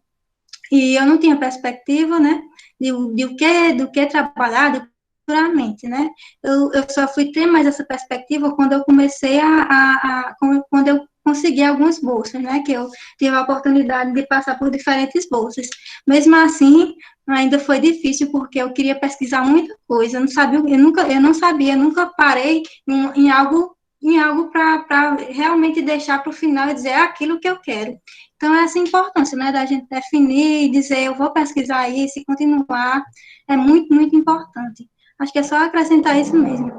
e eu não tinha perspectiva, né, do que trabalhar, futuramente, né? Eu só fui ter mais essa perspectiva quando eu comecei quando eu consegui algumas bolsas, né? Que eu tive a oportunidade de passar por diferentes bolsas. Mesmo assim, ainda foi difícil porque eu queria pesquisar muita coisa. Eu não sabia, eu não sabia, eu nunca parei em algo para realmente deixar para o final e dizer aquilo que eu quero. Então, essa importância, né, da gente definir e dizer, eu vou pesquisar isso e continuar, é muito, muito importante. Acho que é só acrescentar isso mesmo.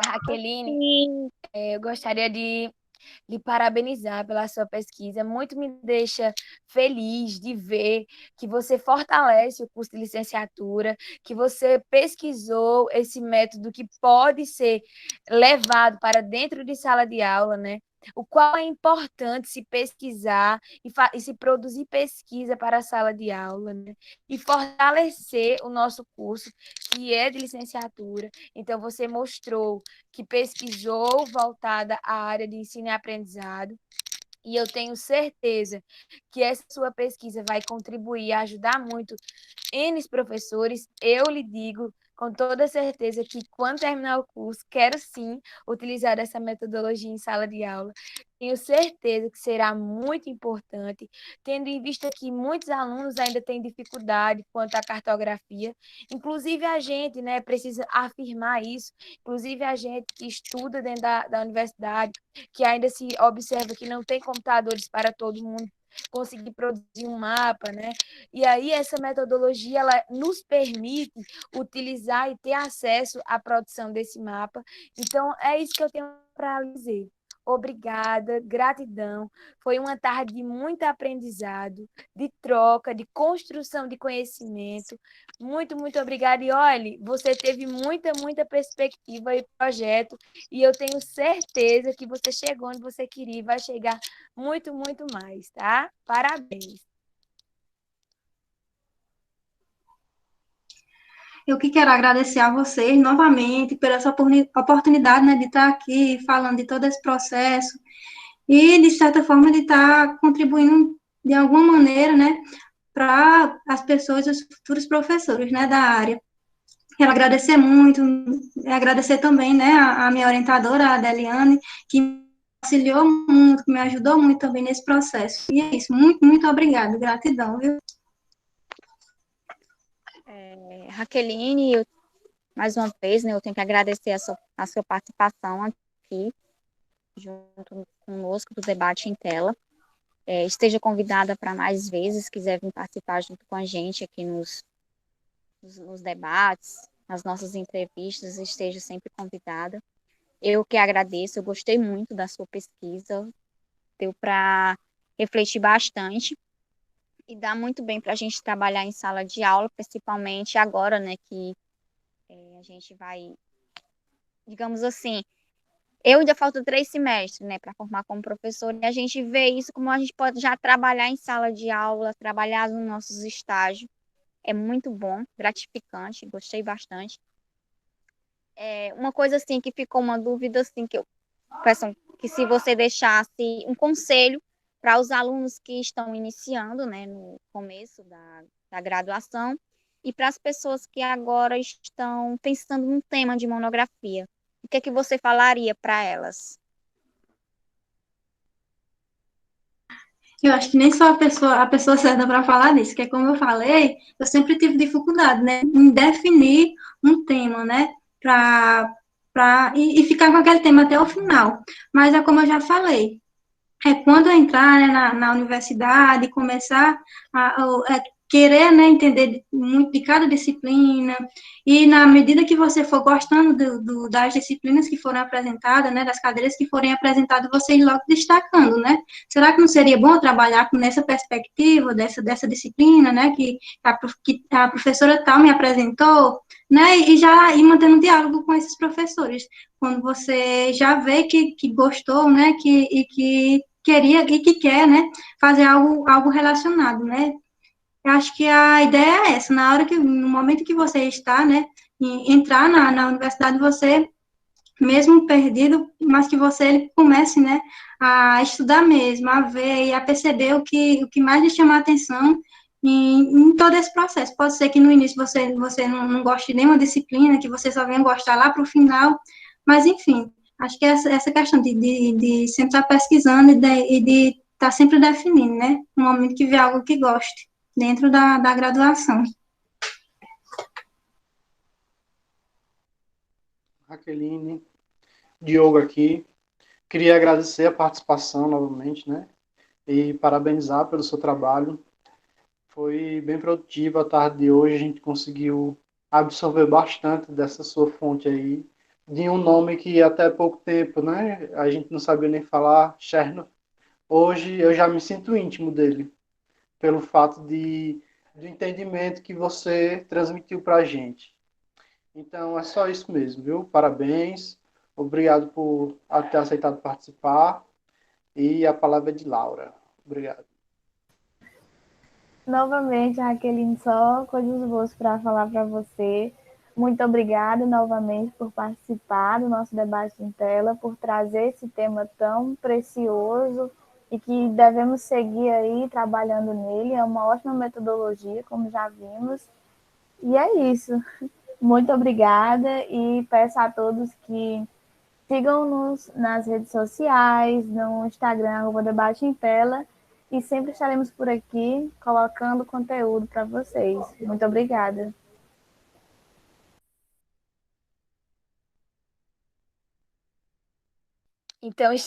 Raqueline, eu gostaria de lhe parabenizar pela sua pesquisa. Muito me deixa feliz de ver que você fortalece o curso de licenciatura, que você pesquisou esse método que pode ser levado para dentro de sala de aula, né? O qual é importante se pesquisar e se produzir pesquisa para a sala de aula, né? E fortalecer o nosso curso, que é de licenciatura. Então, você mostrou que pesquisou voltada à área de ensino e aprendizado, E eu tenho certeza que essa sua pesquisa vai contribuir e ajudar muito N professores. Eu lhe digo com toda certeza que, quando terminar o curso, quero sim utilizar essa metodologia em sala de aula. Tenho certeza que será muito importante, tendo em vista que muitos alunos ainda têm dificuldade quanto à cartografia. Inclusive, a gente, né, precisa afirmar isso. Inclusive, a gente que estuda dentro da universidade, que ainda se observa que não tem computadores para todo mundo conseguir produzir um mapa, né? E aí essa metodologia ela nos permite utilizar e ter acesso à produção desse mapa. Então é isso que eu tenho para dizer. Obrigada, gratidão. Foi uma tarde de muito aprendizado, de troca, de construção de conhecimento. Muito, muito obrigada. E olhe, você teve muita perspectiva e projeto, e eu tenho certeza que você chegou onde você queria e vai chegar muito mais, tá? Parabéns. Eu que quero agradecer a vocês novamente por essa oportunidade, né, de estar aqui falando de todo esse processo e, de certa forma, de estar contribuindo de alguma maneira, né, para as pessoas, os futuros professores, né, da área. Quero agradecer muito, agradecer também, né, a minha orientadora, a Deliane, que me auxiliou muito, que me ajudou muito também nesse processo. E é isso, muito obrigada, gratidão, viu? Raqueline, mais uma vez, né, eu tenho que agradecer a sua participação aqui, junto conosco do debate em tela. Esteja convidada para mais vezes, quiser vir participar junto com a gente aqui nos debates, nas nossas entrevistas, esteja sempre convidada. Eu que agradeço, eu gostei muito da sua pesquisa, deu para refletir bastante e dá muito bem para a gente trabalhar em sala de aula, principalmente agora, né, que a gente vai, digamos assim, eu ainda falta 3 semestres, né, para formar como professor, e a gente vê isso como a gente pode já trabalhar em sala de aula, trabalhar nos nossos estágios. É muito bom, gratificante, gostei bastante. Uma coisa assim que ficou uma dúvida assim que eu peço que, se você deixasse um conselho para os alunos que estão iniciando, né, no começo da graduação, e para as pessoas que agora estão pensando num tema de monografia, o que é que você falaria para elas? Eu acho que nem sou a pessoa certa para falar disso, que é como eu falei, eu sempre tive dificuldade, né, em definir um tema, né, e ficar com aquele tema até o final. Mas é como eu já falei, quando eu entrar, né, na universidade, começar a querer, né, entender muito de cada disciplina, e na medida que você for gostando das disciplinas que foram apresentadas, né, das cadeiras que forem apresentadas, você ir logo destacando, né? Será que não seria bom trabalhar nessa perspectiva dessa disciplina, né, que a professora tal me apresentou, né, e já ir mantendo diálogo com esses professores, quando você já vê que gostou, né, e que queria e que quer, né, fazer algo relacionado, né? Eu acho que a ideia é essa, no momento que você está, né, entrar na universidade, você, mesmo perdido, mas que você comece, né, a estudar mesmo, a ver e a perceber o que mais lhe chama a atenção em todo esse processo. Pode ser que no início você não goste de nenhuma disciplina, que você só venha gostar lá para o final, mas, enfim, acho que essa questão de sempre estar pesquisando e de estar sempre definindo, né? No momento que vê algo que goste, dentro da graduação. Raqueline, Diogo aqui. Queria agradecer a participação novamente, né? E parabenizar pelo seu trabalho. Foi bem produtiva a tarde de hoje. A gente conseguiu absorver bastante dessa sua fonte aí, de um nome que até pouco tempo, né? A gente não sabia nem falar, Chernow. Hoje eu já me sinto íntimo dele, pelo fato do entendimento que você transmitiu para a gente. Então é só isso mesmo, viu? Parabéns. Obrigado por ter aceitado participar. E a palavra é de Laura. Obrigado. Novamente, Raqueline, só coisas boas para falar para você. Muito obrigada novamente por participar do nosso debate em tela, por trazer esse tema tão precioso e que devemos seguir aí trabalhando nele. É uma ótima metodologia, como já vimos. E é isso. Muito obrigada e peço a todos que sigam-nos nas redes sociais, no Instagram, @debate em tela, e sempre estaremos por aqui colocando conteúdo para vocês. Muito obrigada. Então,